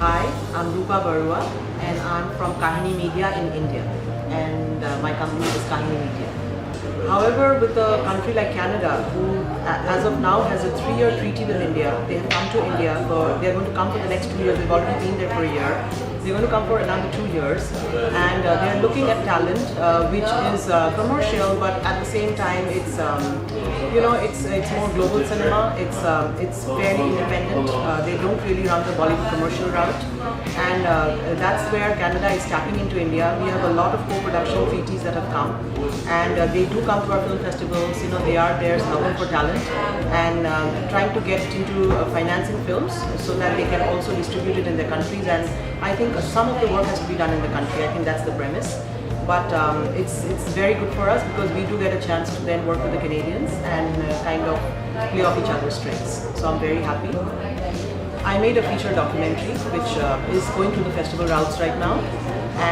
Hi, I'm Roopa Barua and I'm from Kahini Media in India, and my company is Kahini Media. However, with a country like Canada, who as of now has a 3-year treaty with India, they have come to India they're going to come for the next 2 years. They've already been there for a year. They're going to come for another 2 years, and they're looking at talent, which is commercial, but at the same time, it's it's more global cinema. It's fairly independent. They don't really run the Bollywood commercial route, and that's where Canada is tapping into India. We have a lot of co-production treaties that have come, and they do come to our film festivals. They are there scouting for talent and trying to get into financing films so that they can also distribute it in their countries. And I think some of the work has to be done in the country. I think that's the premise. But it's very good for us because we do get a chance to then work with the Canadians and kind of play off each other's strengths. So I'm very happy. I made a feature documentary which is going through the festival routes right now,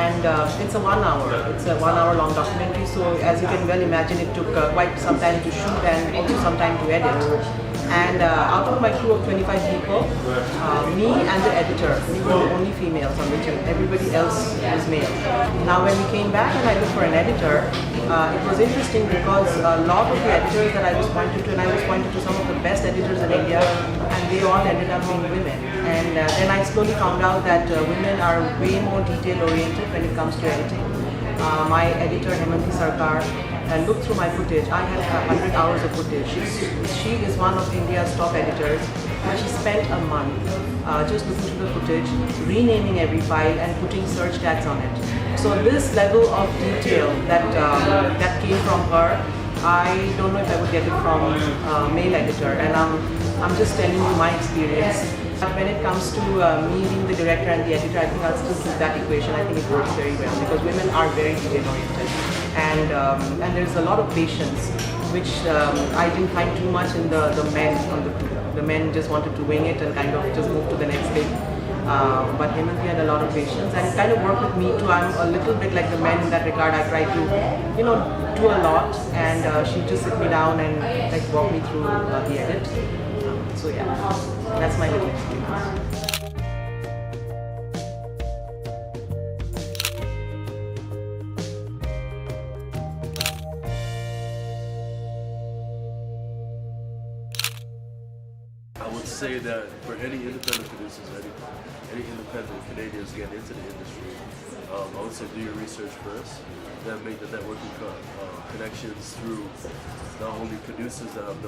and it's a 1 hour. It's a 1 hour long documentary. So as you can well imagine, it took quite some time to shoot and also some time to edit. And out of my crew of 25 people, me and the editor, we were the only females on the team. Everybody else was male. Now when we came back and I looked for an editor, it was interesting because a lot of the editors that I was pointed to, and I was pointed to some of the best editors in India, and they all ended up being women. And then I slowly found out that women are way more detail oriented when it comes to editing. My editor, Hemanti Sarkar, looked through my footage. I had 100 hours of footage. She is one of India's top editors, and she spent a month just looking through the footage, renaming every file and putting search tags on it. So this level of detail that came from her, I don't know if I would get it from a male editor, and I'm just telling you my experience. When it comes to me being the director and the editor, I think I'll still keep that equation. I think it works very well because women are very detail oriented, and there's a lot of patience, which I didn't find too much in the men on the crew. The men just wanted to wing it and kind of just move to the next thing. But Hemanti had a lot of patience, and it kind of worked with me too. I'm a little bit like the men in that regard. I try to, do a lot, and she just sit me down and like walk me through the edit. So yeah, that's my little experience. I would say that for any independent producers, any independent Canadians getting into the industry, I would say do your research first, then make the networking connections through not only producers that have